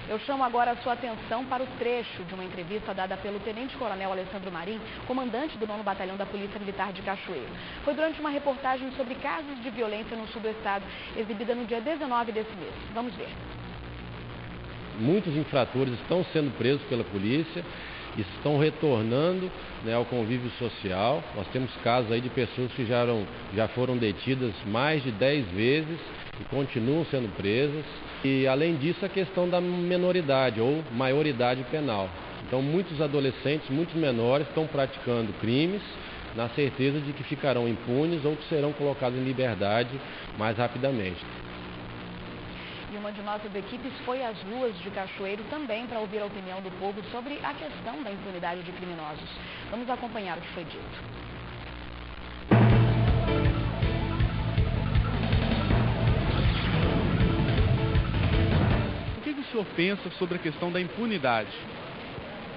Eu chamo agora a sua atenção para o trecho de uma entrevista dada pelo Tenente-Coronel Alessandro Marim, comandante do 9º Batalhão da Polícia Militar de Cachoeiro. Foi durante uma reportagem sobre casos de violência no sul do estado, exibida no dia 19 desse mês. Vamos ver. Muitos infratores estão sendo presos pela polícia, estão retornando, ao convívio social. Nós temos casos aí de pessoas que já foram detidas mais de 10 vezes e continuam sendo presas. E, além disso, a questão da menoridade ou maioridade penal. Então, muitos adolescentes, muitos menores estão praticando crimes na certeza de que ficarão impunes ou que serão colocados em liberdade mais rapidamente. E uma de nossas equipes foi às ruas de Cachoeiro também para ouvir a opinião do povo sobre a questão da impunidade de criminosos. Vamos acompanhar o que foi dito. O que o senhor pensa sobre a questão da impunidade?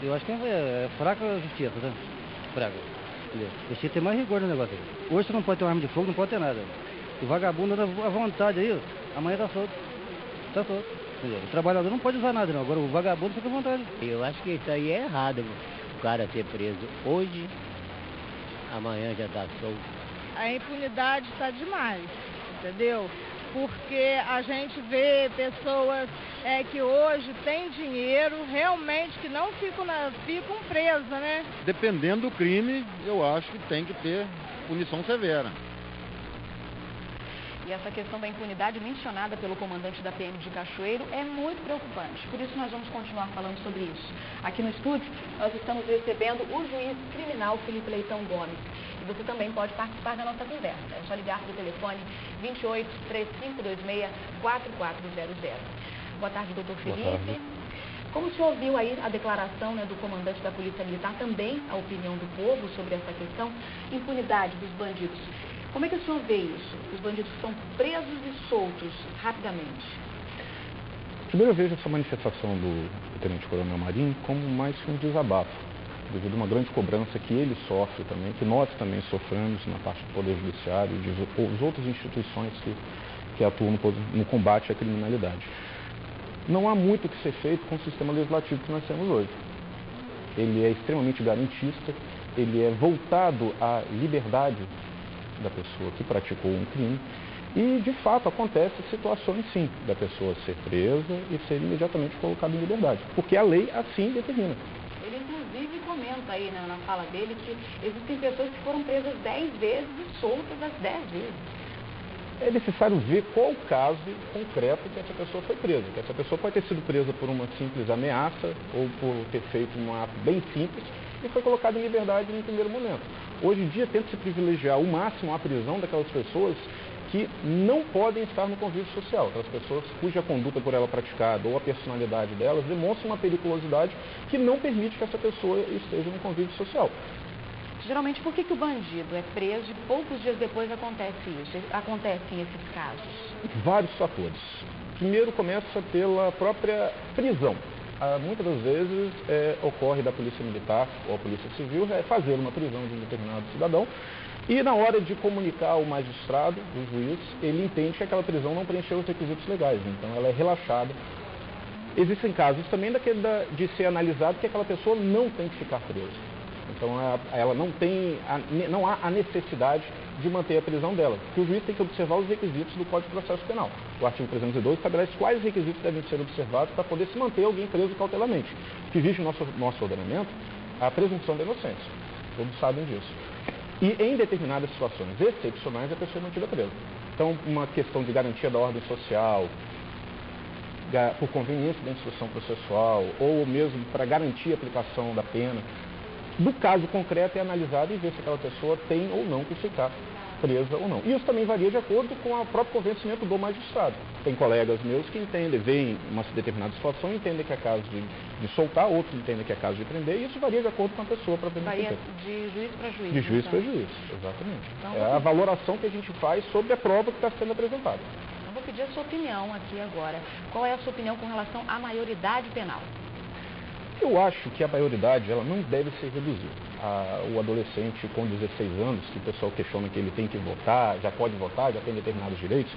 Eu acho que é fraca a justiça, né? Fraca. Precisa ter mais rigor no negócio aí. Hoje você não pode ter uma arma de fogo, não pode ter nada. O vagabundo anda à vontade aí, amanhã tá solto. Tá solto. O trabalhador não pode usar nada, não. Agora o vagabundo fica à vontade. Eu acho que isso aí é errado, o cara ser preso hoje, amanhã já tá solto. A impunidade está demais, entendeu? Porque a gente vê pessoas que hoje têm dinheiro, realmente que não ficam presas, né? Dependendo do crime, eu acho que tem que ter punição severa. E essa questão da impunidade mencionada pelo comandante da PM de Cachoeiro é muito preocupante. Por isso nós vamos continuar falando sobre isso. Aqui no estúdio, nós estamos recebendo o juiz criminal Felipe Leitão Gomes. E você também pode participar da nossa conversa. É só ligar para o telefone 28 3526 4400. Boa tarde, doutor Felipe. Boa tarde. Como o senhor ouviu aí a declaração do comandante da Polícia Militar, também a opinião do povo sobre essa questão, impunidade dos bandidos. Como é que o senhor vê isso? Os bandidos são presos e soltos rapidamente. Primeiro, eu vejo essa manifestação do Tenente-Coronel Marim como mais que um desabafo, devido a uma grande cobrança que ele sofre também, que nós também sofremos na parte do Poder Judiciário e das outras instituições que atuam no combate à criminalidade. Não há muito o que ser feito com o sistema legislativo que nós temos hoje. Ele é extremamente garantista, ele é voltado à liberdade da pessoa que praticou um crime e, de fato, acontece situações, sim, da pessoa ser presa e ser imediatamente colocada em liberdade, porque a lei assim determina. Ele, inclusive, comenta aí na fala dele que existem pessoas que foram presas 10 vezes e soltas as 10 vezes. É necessário ver qual o caso concreto que essa pessoa foi presa. Que essa pessoa pode ter sido presa por uma simples ameaça ou por ter feito um ato bem simples e foi colocada em liberdade no primeiro momento. Hoje em dia tenta-se privilegiar ao máximo a prisão daquelas pessoas que não podem estar no convívio social, aquelas pessoas cuja conduta por ela praticada ou a personalidade delas demonstra uma periculosidade que não permite que essa pessoa esteja no convívio social. Geralmente, por que o bandido é preso e poucos dias depois acontecem esses casos? Vários fatores. Primeiro, começa pela própria prisão. Muitas das vezes ocorre da Polícia Militar ou a Polícia Civil fazer uma prisão de um determinado cidadão e, na hora de comunicar ao magistrado, o juiz, ele entende que aquela prisão não preencheu os requisitos legais, então ela é relaxada. Existem casos também de ser analisado que aquela pessoa não tem que ficar presa. Então ela não há a necessidade de manter a prisão dela, porque o juiz tem que observar os requisitos do Código de Processo Penal. O artigo 312 estabelece quais requisitos devem ser observados para poder se manter alguém preso cautelamente. Que vige o nosso ordenamento a presunção da inocência. Todos sabem disso. E em determinadas situações excepcionais a pessoa é mantida presa. Então, uma questão de garantia da ordem social, por conveniência da instrução processual, ou mesmo para garantir a aplicação da pena, do caso concreto é analisado e ver se aquela pessoa tem ou não que ficar presa ou não. E isso também varia de acordo com o próprio convencimento do magistrado. Tem colegas meus que entendem, veem uma determinada situação e entendem que é caso de soltar, outros entendem que é caso de prender, e isso varia de acordo com a pessoa. Varia de juiz para juiz. De juiz para juiz, exatamente. Então, é a valoração que a gente faz sobre a prova que está sendo apresentada. Eu vou pedir a sua opinião aqui agora. Qual é a sua opinião com relação à maioridade penal? Eu acho que a maioridade ela não deve ser reduzida. O adolescente com 16 anos, que o pessoal questiona que ele tem que votar, já pode votar, já tem determinados direitos,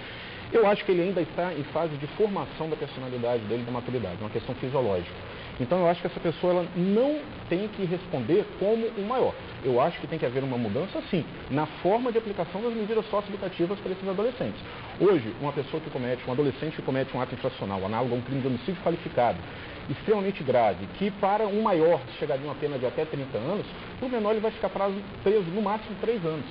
eu acho que ele ainda está em fase de formação da personalidade dele, da maturidade, uma questão fisiológica. Então eu acho que essa pessoa ela não tem que responder como o maior. Eu acho que tem que haver uma mudança, sim, na forma de aplicação das medidas socioeducativas para esses adolescentes. Hoje, um adolescente que comete um ato infracional, análogo a um crime de homicídio qualificado, extremamente grave, que para um maior chegaria uma pena de até 30 anos, o menor ele vai ficar preso no máximo 3 anos.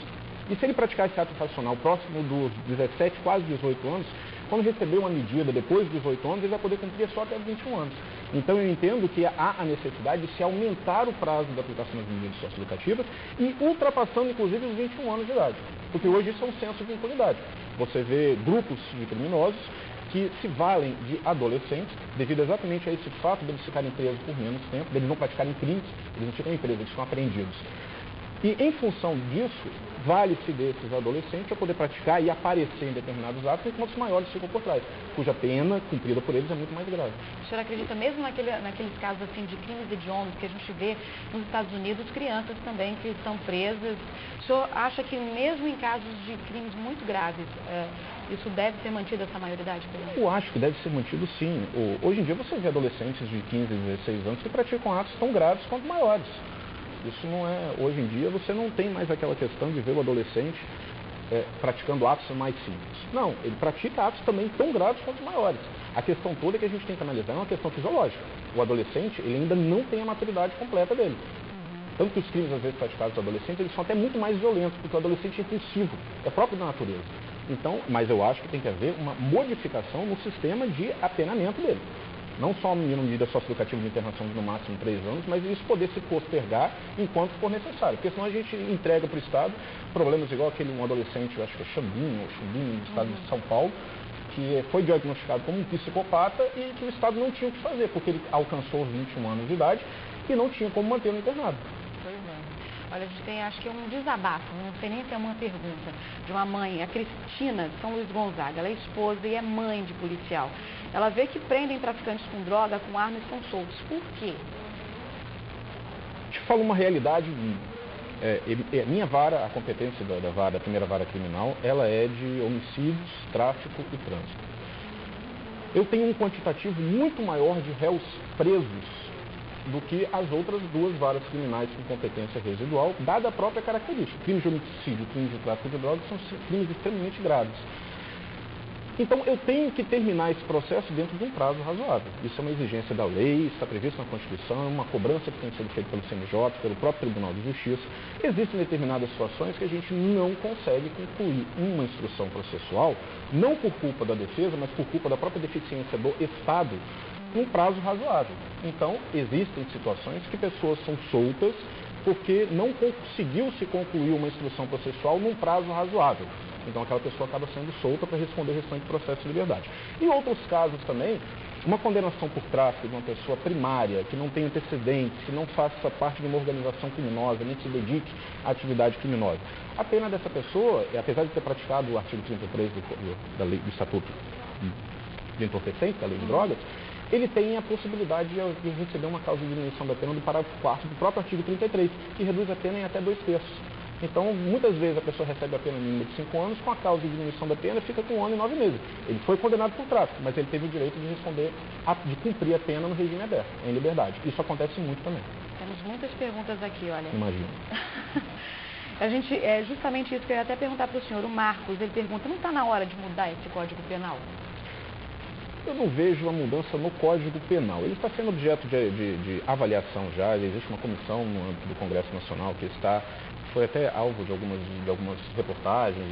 E se ele praticar esse ato infracional próximo dos 17, quase 18 anos, quando receber uma medida depois dos 18 anos, ele vai poder cumprir só até 21 anos. Então eu entendo que há a necessidade de se aumentar o prazo da aplicação das medidas socioeducativas e ultrapassando inclusive os 21 anos de idade. Porque hoje isso é um senso de impunidade. Você vê grupos de criminosos que se valem de adolescentes devido exatamente a esse fato de eles ficarem presos por menos tempo, de eles não praticarem crimes, eles não ficam em presos, eles ficam apreendidos. E em função disso, vale-se desses adolescentes para poder praticar e aparecer em determinados atos, enquanto os maiores ficam por trás, cuja pena cumprida por eles é muito mais grave. O senhor acredita mesmo naqueles casos assim, de crimes hediondos que a gente vê nos Estados Unidos, crianças também que estão presas? O senhor acha que mesmo em casos de crimes muito graves, isso deve ser mantido, essa maioridade? Eu acho que deve ser mantido, sim. Hoje em dia você vê adolescentes de 15, 16 anos que praticam atos tão graves quanto maiores. Isso não é, hoje em dia você não tem mais aquela questão de ver o adolescente praticando atos mais simples. Não, ele pratica atos também tão graves quanto maiores. A questão toda que a gente tem que analisar é uma questão fisiológica. O adolescente, ele ainda não tem a maturidade completa dele. Tanto que os crimes, às vezes, praticados por adolescentes, eles são até muito mais violentos, porque o adolescente é impulsivo, é próprio da natureza. Então, mas eu acho que tem que haver uma modificação no sistema de apenamento dele. Não só uma medida socioeducativa de internação de no máximo 3 anos, mas isso poder se postergar enquanto for necessário. Porque senão a gente entrega para o Estado problemas igual um adolescente, eu acho que é Chumbinho, no estado de São Paulo, que foi diagnosticado como um psicopata e que o Estado não tinha o que fazer, porque ele alcançou 21 anos de idade e não tinha como manter no internado. Pois é. Olha, a gente tem, acho que um desabafo, não sei nem se é uma pergunta, de uma mãe, a Cristina de São Luís Gonzaga. Ela é esposa e é mãe de policial. Ela vê que prendem traficantes com droga, com armas e estão soltos. Por quê? Te falo uma realidade. Minha vara, a competência da primeira vara criminal, ela é de homicídios, tráfico e trânsito. Eu tenho um quantitativo muito maior de réus presos do que as outras 2 varas criminais com competência residual, dada a própria característica. Crimes de homicídio, crimes de tráfico de drogas são crimes extremamente graves. Então, eu tenho que terminar esse processo dentro de um prazo razoável. Isso é uma exigência da lei, está previsto na Constituição, é uma cobrança que tem sido feita pelo CNJ, pelo próprio Tribunal de Justiça. Existem determinadas situações que a gente não consegue concluir uma instrução processual, não por culpa da defesa, mas por culpa da própria deficiência do Estado, num prazo razoável. Então, existem situações que pessoas são soltas porque não conseguiu se concluir uma instrução processual num prazo razoável. Então, aquela pessoa acaba sendo solta para responder o restante processo de liberdade. Em outros casos também, uma condenação por tráfico de uma pessoa primária, que não tem antecedentes, que não faça parte de uma organização criminosa, nem se dedique à atividade criminosa. A pena dessa pessoa, apesar de ter praticado o artigo 33 do Estatuto de Entorpecentes, da Lei de Drogas, ele tem a possibilidade de receber uma causa de diminuição da pena do parágrafo 4º do próprio artigo 33, que reduz a pena em até 2/3. Então, muitas vezes a pessoa recebe a pena mínima de 5 anos, com a causa de diminuição da pena fica com 1 ano e 9 meses. Ele foi condenado por tráfico, mas ele teve o direito de de cumprir a pena no regime aberto, em liberdade. Isso acontece muito também. Temos muitas perguntas aqui, olha. Imagino. A gente, justamente isso que eu ia até perguntar para o senhor. O Marcos, ele pergunta, não está na hora de mudar esse Código Penal? Eu não vejo uma mudança no Código Penal. Ele está sendo objeto de avaliação já. Existe uma comissão no âmbito do Congresso Nacional que foi até alvo de algumas reportagens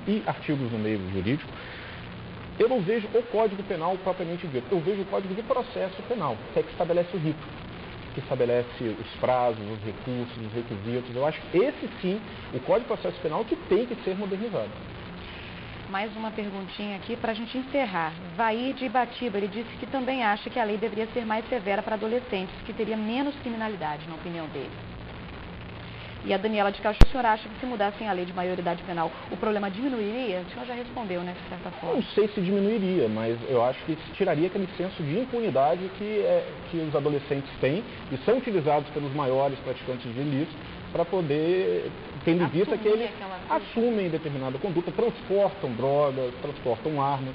e artigos no meio jurídico. Eu não vejo o Código Penal propriamente dito. Eu vejo o Código de Processo Penal, que é que estabelece o rito, que estabelece os prazos, os recursos, os requisitos. Eu acho que esse sim, o Código de Processo Penal que tem que ser modernizado. Mais uma perguntinha aqui para a gente encerrar. Vair de Ibatiba, ele disse que também acha que a lei deveria ser mais severa para adolescentes, que teria menos criminalidade, na opinião dele. E a Daniela de Cacho, o senhor acha que se mudassem a lei de maioridade penal, o problema diminuiria? O senhor já respondeu, né, de certa forma. Não sei se diminuiria, mas eu acho que se tiraria aquele senso de impunidade que os adolescentes têm e são utilizados pelos maiores praticantes de ilícito para poder, tendo em vista que eles assumem determinada conduta, transportam drogas, transportam armas,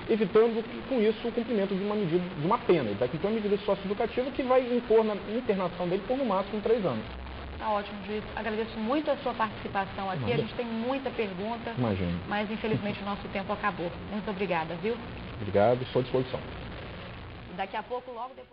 evitando com isso o cumprimento de uma medida, de uma pena. Ele vai cumprir uma medida socioeducativa que vai impor na internação dele por no máximo 3 anos. Tá ótimo, juiz. Agradeço muito a sua participação aqui. Nada. A gente tem muita pergunta, Imagino. mas infelizmente o nosso tempo acabou. Muito obrigada, viu? Obrigado, estou à disposição. Daqui a pouco, logo depois...